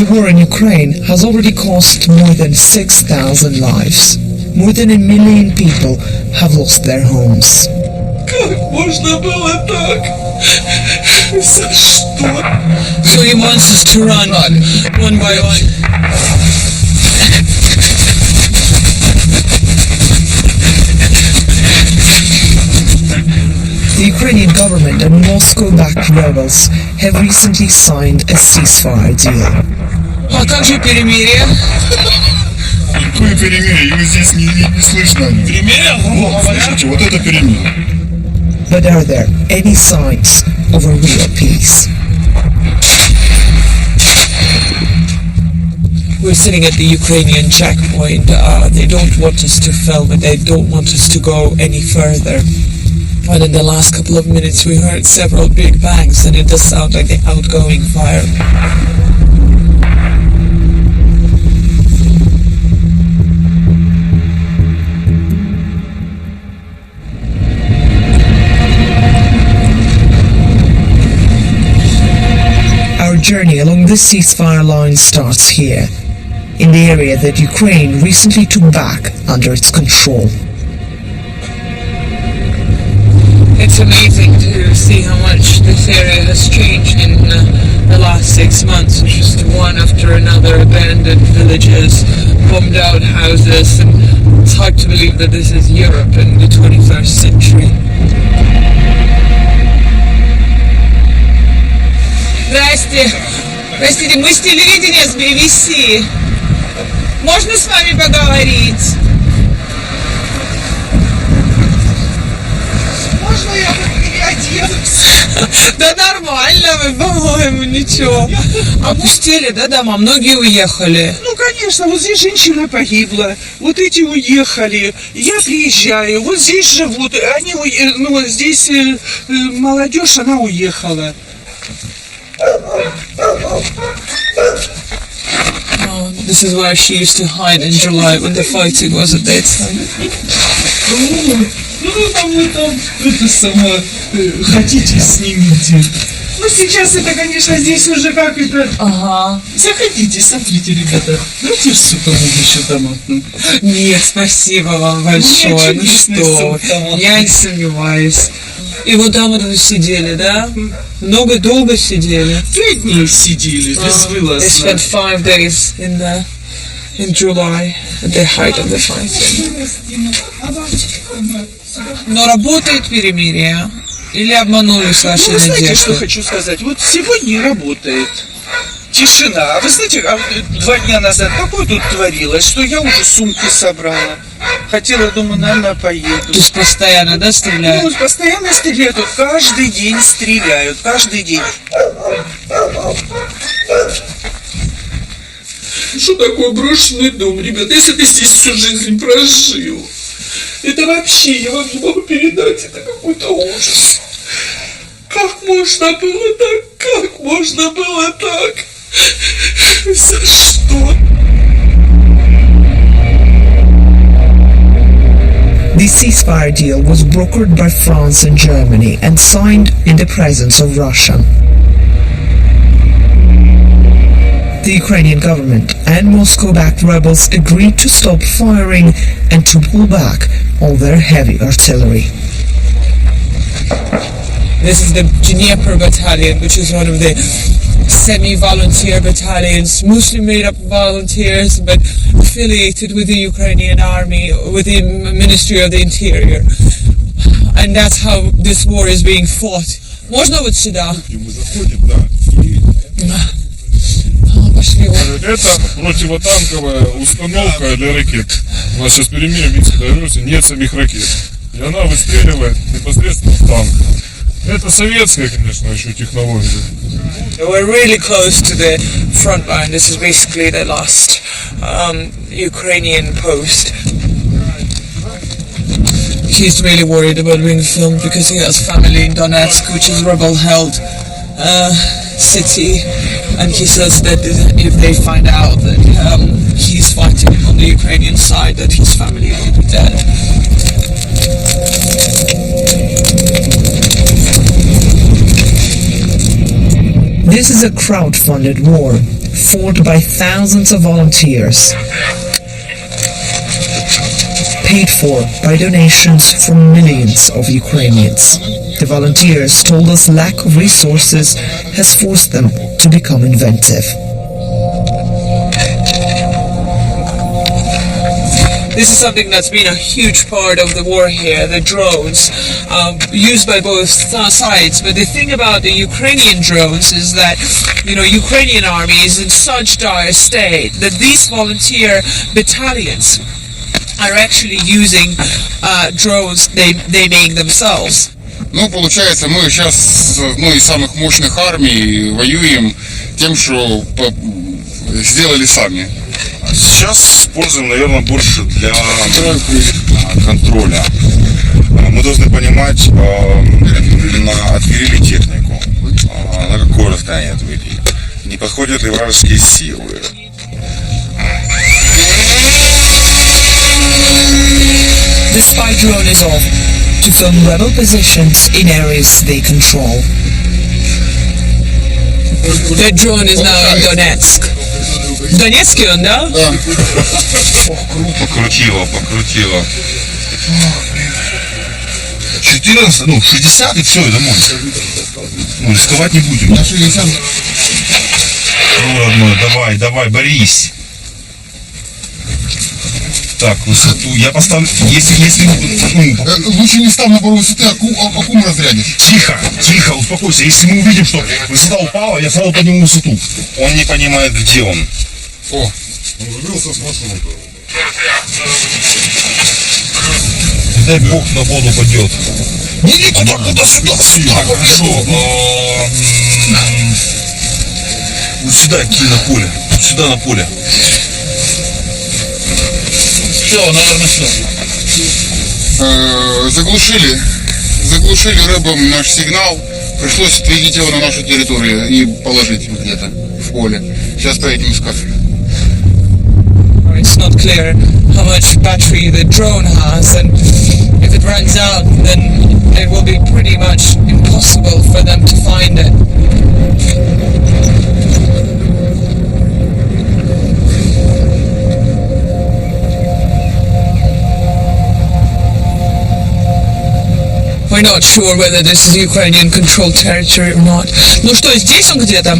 The war in Ukraine has already cost more than 6,000 lives. More than 1 million people have lost their homes. Как можно было так? За что? So he wants us to run one by one. The Ukrainian government and Moscow-backed rebels have recently signed a ceasefire deal. А как же перемирие? Какое перемирие? Его здесь не слышно. Перемирие? Вот, слышите, вот это перемирие. But are there any signs of a real peace? We're sitting at the Ukrainian checkpoint. They don't want us to film it. They don't want us to go any further. But in the last couple of minutes we heard several big bangs, and it does sound like the outgoing fire. Our journey along the ceasefire line starts here, in the area that Ukraine recently took back under its control. It's amazing to see how much this area has changed in the last 6 months. Just one after another, abandoned villages, bombed out houses, and it's hard to believe that this is Europe in the 21st century. Здрасте. Простите, мы с телевидения, с BBC. Можно с вами поговорить? Можно я переоденусь? Да нормально вы, по-моему, ничего. Опустили, да, дома? Многие уехали. Ну, конечно, вот здесь женщина погибла, вот эти уехали, я приезжаю, вот здесь живут, они, ну, здесь молодежь, она уехала. Oh, this is where she used to hide in July when the fighting was at that time. Ну, там, это сама, хотите, снимите. Ну, сейчас это, конечно, здесь уже как это... Ага. Заходите, смотрите, ребята. Давайте суп еще томатным. Нет, спасибо вам большое. Ну что, я не сомневаюсь. И вот там вот вы сидели, да? Долго сидели? 5 дней сидели, безвылазно. They spent 5 days in July at the height of the fighting. Но работает перемирие? Или обманулись ваши надежды? Вы знаете, что надежды? хочу сказать? Вот сегодня работает. Тишина. А вы знаете, 2 дня назад какое тут творилось, что я уже сумки собрала. Хотела, думаю, наверное, поеду. То есть постоянно, да, стреляют? Ну, постоянно стреляют. Вот каждый день стреляют. Каждый день. Что такое брошенный дом, ребят? Если ты здесь всю жизнь прожил, это вообще, я вам не могу передать, это какой-то ужас. Как можно было так? Как можно было так? За что? The ceasefire deal was brokered by France and Germany and signed in the presence of Russia. The Ukrainian government and Moscow-backed rebels agreed to stop firing and to pull back all their heavy artillery. This is the Dnieper battalion, which is one of the semi-volunteer battalions, mostly made up of volunteers, but affiliated with the Ukrainian army, with the Ministry of the Interior. And that's how this war is being fought. Можно вот сюда? Мы заходим, да. Пошли. Это противотанковая установка для ракет. У нас сейчас перемирие в Минской версии, нет самих ракет. И она выстреливает непосредственно в танк. Это советская, конечно, еще технология. We're really close to the front line. This is basically the last Ukrainian post. He's really worried about being filmed because he has family in Donetsk, which is rebel-held city, and he says that if they find out that he's fighting on the Ukrainian side, that his family will be dead. This is a crowd-funded war, fought by thousands of volunteers, paid for by donations from millions of Ukrainians. The volunteers told us lack of resources has forced them to become inventive. This is something that's been a huge part of the war here, the drones, used by both sides. But the thing about the Ukrainian drones is that, Ukrainian army is in such dire state that these volunteer battalions are actually using drones they make themselves. Ну, получается, мы сейчас с одной из самых мощных армий воюем тем, что сделали сами. Сейчас используем, наверное, больше для контроля. Мы должны понимать, отвели технику, на какое расстояние отвели, не подходят ли вражеские силы. The spy drone is off to film rebel positions in areas they control. The drone is now in Donetsk. В Донецке он, да? Да. Покрутило. 14, 60 и все, и домой. Рисковать не будем. На 60. Родной, давай, борись. Так, высоту я поставлю, если Лучше не ставь на пару высоты, аккум разрядишь. Тихо, успокойся. Если мы увидим, что высота упала, я сразу подниму высоту. Он не понимает, где он. О, он выбрался с маршрута. Дай бог на воду пойдет. Не, куда, сюда. Хорошо. Вот сюда кинь на поле. Сюда на поле. Все, наверное, все. Заглушили рыбам наш сигнал. Пришлось отвезти его на нашу территорию и положить где-то в поле. Сейчас поедем искать. It's not clear how much battery the drone has, and if it runs out, then it will be pretty much impossible for them to find it. We're not sure whether this is Ukrainian controlled territory or not. Ну что, здесь он где-то?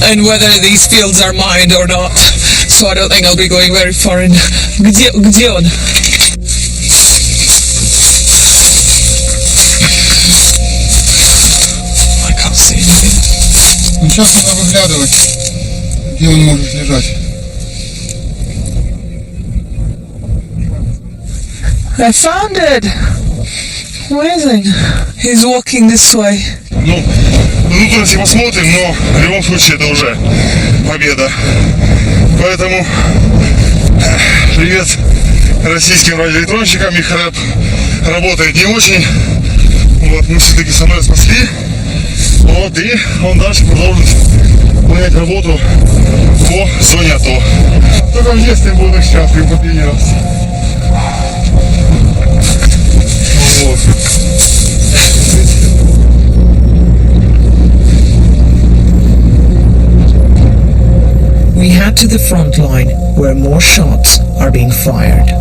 And whether these fields are mined or not. So I don't think I'll be going very far in. Где он? I can't see anything. Ну, сейчас надо выглядывать, где он может лежать. I found it! Amazing. He's walking this way. Ну, давайте посмотрим, но в любом случае это уже победа. Поэтому привет российским радиоэлектронщикам, их рэп работает не очень. Вот, мы все-таки самолет спасли. Вот, и он дальше продолжит выполнять работу по зоне АТО. Только в детстве буду счастлив последний раз. Вот. We head to the front line where more shots are being fired.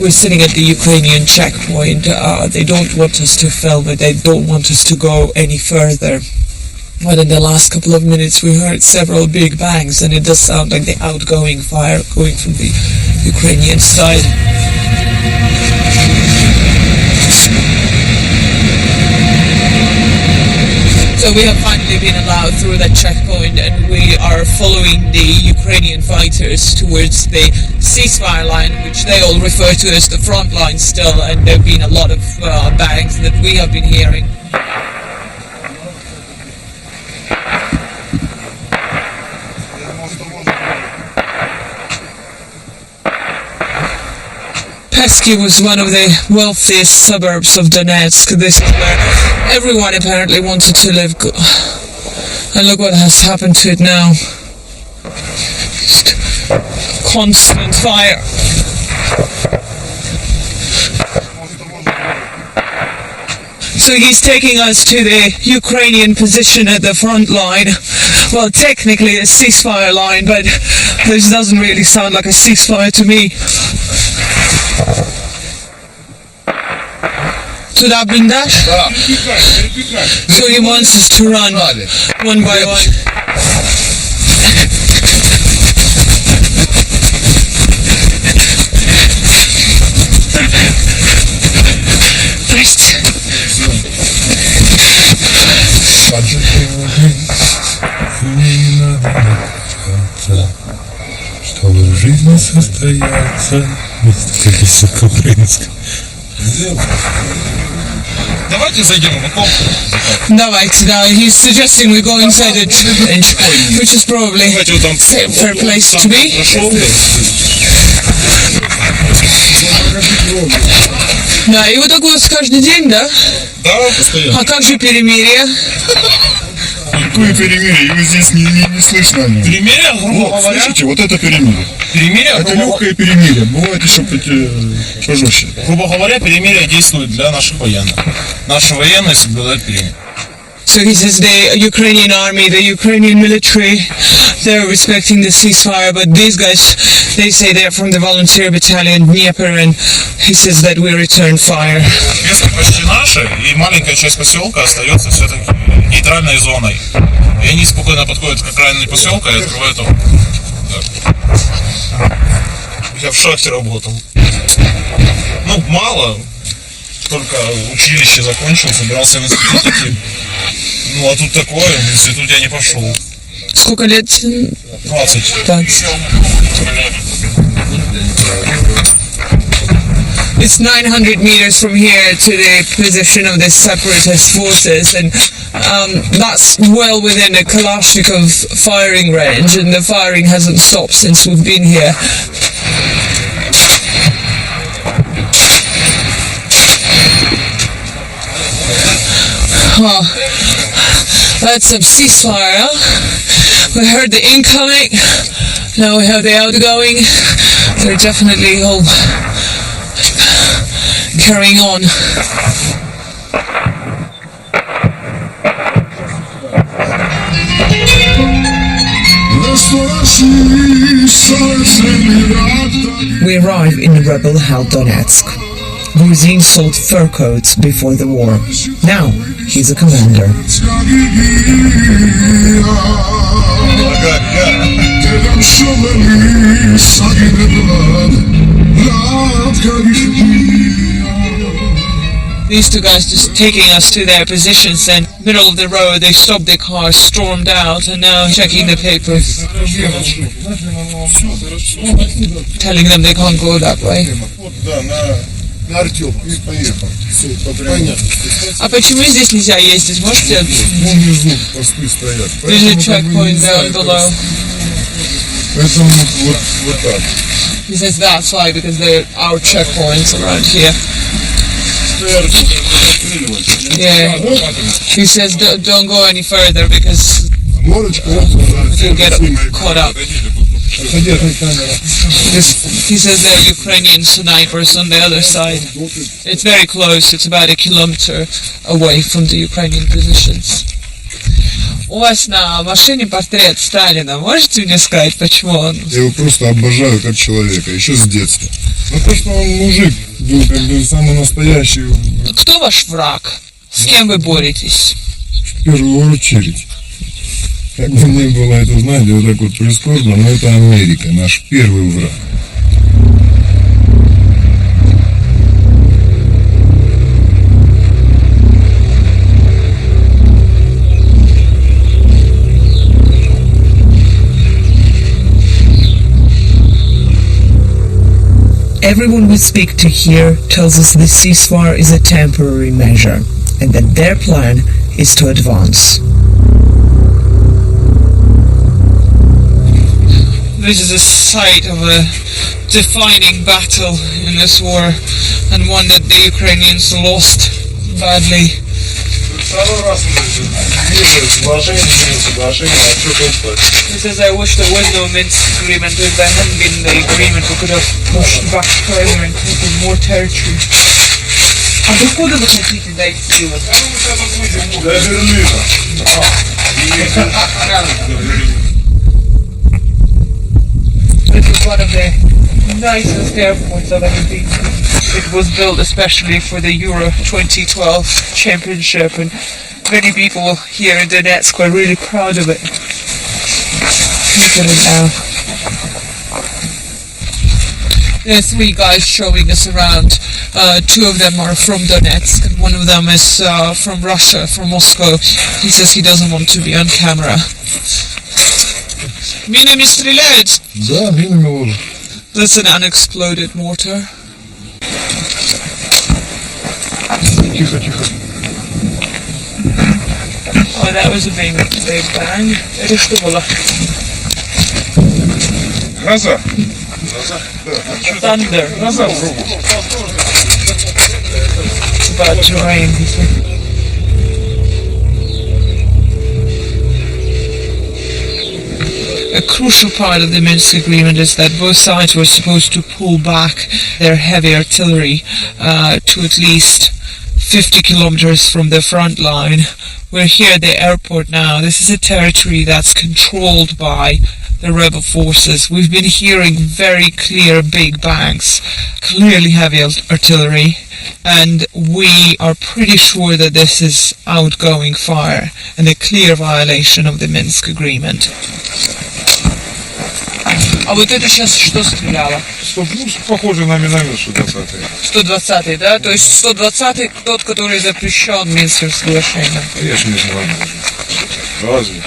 We're sitting at the Ukrainian checkpoint. They don't want us to film it. They don't want us to go any further. But in the last couple of minutes we heard several big bangs, and it does sound like the outgoing fire going from the Ukrainian side. So we have finally been allowed through that checkpoint, and we are following the Ukrainian fighters towards the ceasefire line, which they all refer to as the front line still, and there have been a lot of bangs that we have been hearing. Pesky was one of the wealthiest suburbs of Donetsk. This is where everyone apparently wanted to live. And look what has happened to it now. Just constant fire. So he's taking us to the Ukrainian position at the front line. Well, technically a ceasefire line, but this doesn't really sound like a ceasefire to me. Туда блиндаж? Да. So he wants us to run one by one. Здрасте. Чтобы в жизни состояться. Как высоко украинская. Давайте зайдем в окоп. Давайте, да. He's suggesting we go inside the trench, which is probably a fair place to be. Да, и вот так у вас каждый день, да? Да, постоянно. А как же перемирие? Какое перемирие? Его здесь не слышно. Перемирие, грубо говоря. Слышите, вот это перемирие. Перемирие, Это легкое перемирие. Бывает еще пожестче. грубо говоря, перемирие действует для наших военных. Наши военные соблюдают перемирие. So he says the Ukrainian army, the Ukrainian military, they're respecting the ceasefire, but these guys, they say they're from the volunteer battalion Dnieper, and he says that we return fire. Место почти наше, и маленькая часть поселка остается все-таки нейтральной зоной. И они спокойно подходят к окраине поселка и открывают огонь. Я в шахте работал. Ну, мало. Только училище закончил, собирался в институт идти. Ну, а тут такое, в институт я не пошел. Сколько лет? 20. It's 900 meters from here to the position of the separatist forces, and that's well within a Kalashnikov firing range, and the firing hasn't stopped since we've been here. Oh, that's some ceasefire, huh? We heard the incoming, now we have the outgoing. They're definitely all carrying on. We arrive in rebel-held Donetsk. Gruzin sold fur coats before the war. Now he's a commander. These two guys just taking us to their positions, and middle of the road they stopped their car, stormed out, and now checking the papers, telling them they can't go that way. А почему здесь нельзя ездить? Можете? There's a checkpoint down below. Вот так. He says that's why, because there are checkpoints around here. Yeah. He says don't go any further because you'll get caught up. He says there are Ukrainian snipers on the other side. It's very close, it's about 1 kilometer away from the Ukrainian positions. У вас на машине портрет Сталина. Можете мне сказать, почему он? Я его просто обожаю как человека, еще с детства. Ну то, что он мужик, был как бы самый настоящий. Кто ваш враг? С кем вы боретесь? В первую очередь. Как бы ни было это, знаете, вот так вот прискорбно, но это Америка, наш первый враг. Everyone we speak to here tells us the ceasefire is a temporary measure and that their plan is to advance. This is a site of a defining battle in this war, and one that the Ukrainians lost badly. He says, I wish there was no Minsk agreement. If there hadn't been the agreement, we could have pushed back further and taken more territory. А докуда вы хотите дойти? Вот? До Берлина. It was one of the nicest airports I've ever been to. It was built especially for the Euro 2012 championship, and many people here in Donetsk were really proud of it. Look at it now. There are three guys showing us around. Two of them are from Donetsk, and one of them is from Russia, from Moscow. He says he doesn't want to be on camera. Минами стреляют? Да, минами ложат. That's an unexploded mortar. Тихо, тихо. Oh, that was a big bang. Это что было? Гроза. Thunder. Гроза в руку. It's about to rain. A crucial part of the Minsk agreement is that both sides were supposed to pull back their heavy artillery to at least 50 kilometers from the front line. We're here at the airport now. This is a territory that's controlled by the rebel forces. We've been hearing very clear big bangs, clearly heavy artillery, and we are pretty sure that this is outgoing fire and a clear violation of the Minsk agreement. А вот это сейчас что стреляло? Ну, похоже на миномет 120-й. 120-й, да? То есть 120-й тот, который запрещен Минским соглашением. Я ж не знаю. Разве?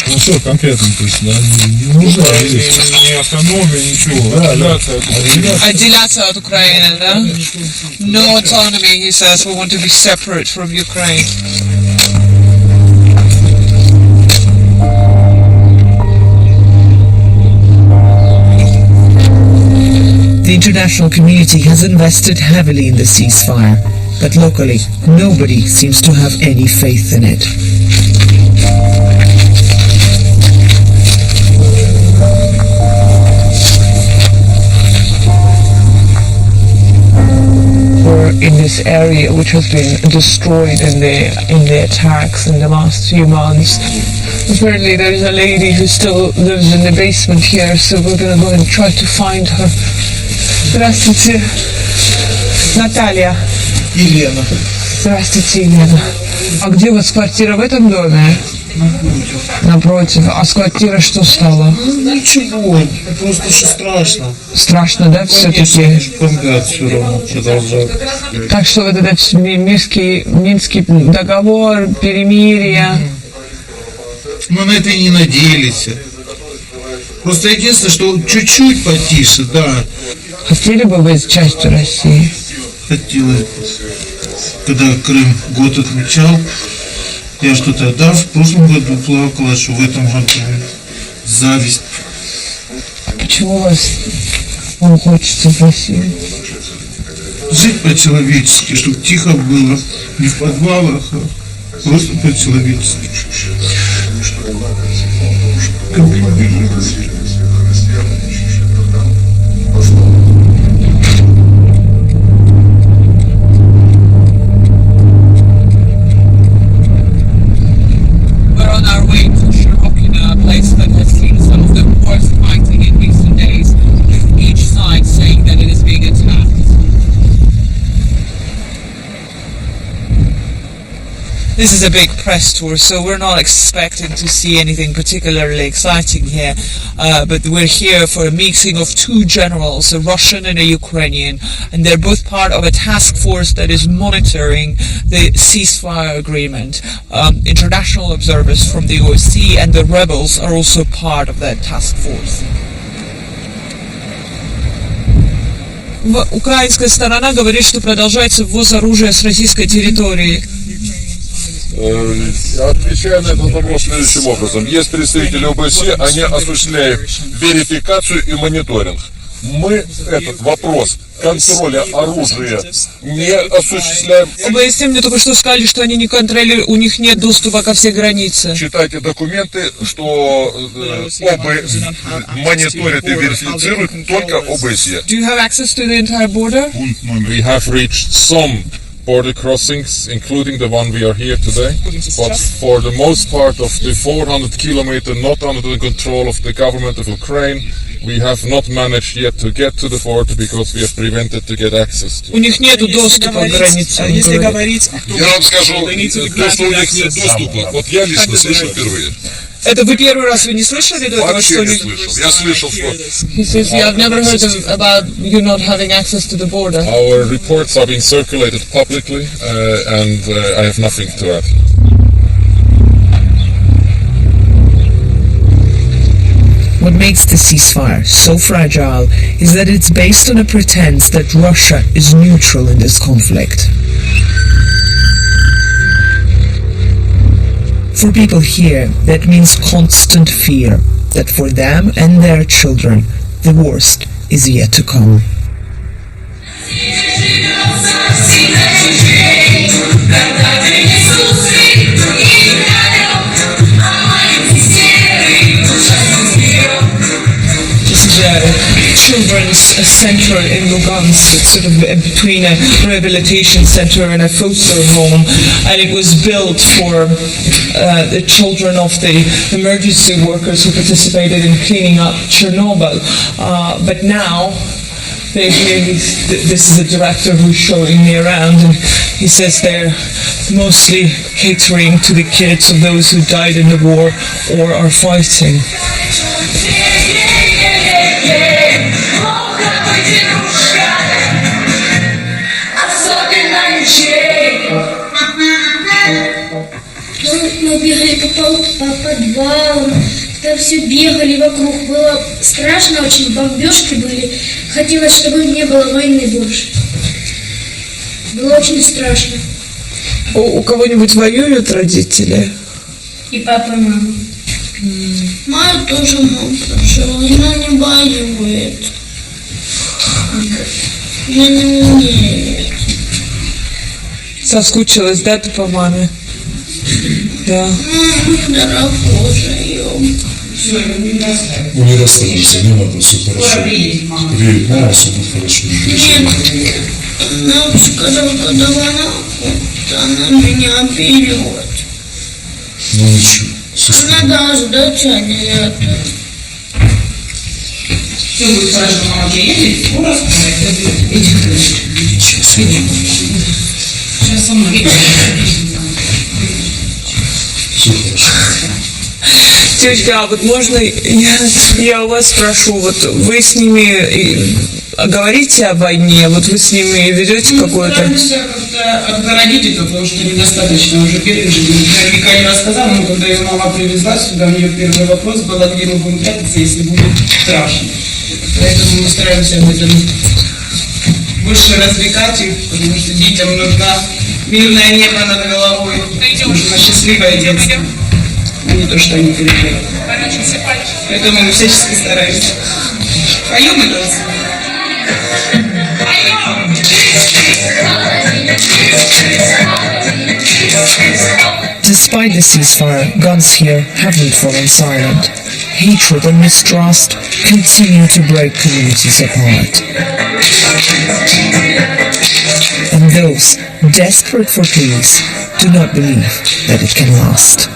Ну все, конкретно, то есть, да, не нужно Не автономия, ничего. Отделяться от Украины, да? No autonomy, he says. We want to be separate from Ukraine. The international community has invested heavily in the ceasefire, but locally, nobody seems to have any faith in it. We're in this area which has been destroyed in the attacks in the last few months. Apparently there is a lady who still lives in the basement here, so we're going to go and try to find her. Здравствуйте, Наталья. Елена. Здравствуйте, Елена. А где у вас квартира, в этом доме? Напротив. А с квартиры что стало? Ничего, просто что страшно. Страшно, да, все-таки? Бомбят все равно, продолжают. Так что вот этот Минский договор, перемирие. Мы на это и не надеялись. Просто единственное, что чуть-чуть потише, да. Хотели бы быть частью России? Хотелось бы. Когда Крым год отмечал, я что тогда в прошлом году плакала, что в этом году зависть. Почему вам хочется в Россию? Жить по-человечески, чтобы тихо было, не в подвалах, а просто по-человечески. This is a big press tour, so we're not expecting to see anything particularly exciting here, but we're here for a meeting of two generals, a Russian and a Ukrainian, and they're both part of a task force that is monitoring the ceasefire agreement. International observers from the OSCE and the rebels are also part of that task force. Украинская сторона говорит, что продолжается ввоз оружия с российской территории. Отвечая на этот вопрос следующим образом. Есть представители ОБСЕ, они осуществляют верификацию и мониторинг. мы этот вопрос контроля оружия не осуществляем. ОБСЕ мне только что сказали, что они не контролируют, у них нет доступа ко всей границе. Читайте документы, что мониторят и верифицируют только ОБСЕ. Do you have access to the entire border? We have reached some border crossings, including the one we are here today, but for the most part of the 400 kilometer not under the control of the government of Ukraine, we have not managed yet to get to the border because we have prevented to get access to it. У них нету доступа к границе. Если говорить, Я вам скажу, то, что у них нет доступа, вот я лично слышал впервые. Это вы первый раз вы не слышали до этого, Вообще что не ли? слышал. Я слышал, что He says, yeah, I've never heard about you not having access to the border. our reports are being circulated publicly, and I have nothing to add. What makes the ceasefire so fragile is that it's based on a pretense that Russia is neutral in this conflict. For people here, that means constant fear that for them and their children, the worst is yet to come. Children's center in Lugansk. It's sort of between a rehabilitation center and a foster home, and it was built for the children of the emergency workers who participated in cleaning up Chernobyl. But now, this is the director who's showing me around, and he says they're mostly catering to the kids of those who died in the war or are fighting. Мы бегали по подвалам, там все бегали вокруг, было страшно очень, бомбежки были, хотелось, чтобы не было войны больше. Было очень страшно. У кого-нибудь воюют родители? И папа, и мама. Мама тоже мама прошла, она не воюет. Я не умею. Соскучилась, да, ты по маме? Да. Дорогожа, Ну не расстраивайся, не надо, все хорошо. Приедет, мама, все будет хорошо. нет, она сказала, когда она меня берет. Ну ничего, все Надо ждать, а не это. Все будет хорошо, мама приедет, скоро Сейчас Сейчас со мной. все хорошо. Девочка, а вот можно я у вас спрошу, вот вы с ними говорите о войне, вот вы с ними ведете какое-то... Стараемся как-то отгородить это, потому что недостаточно уже пережили. Я Вика не рассказала, но когда ее мама привезла сюда, у нее первый вопрос был, а где мы будем прятаться, если будет страшно. Поэтому мы стараемся об этом больше развлекать их, потому что детям нужна мирное небо над головой, нужно счастливое детство, а не то, что они пережили. Поэтому мы всячески стараемся. Поем и танцуем. Despite the ceasefire, guns here haven't fallen silent. Hatred and mistrust continue to break communities apart. And those desperate for peace do not believe that it can last.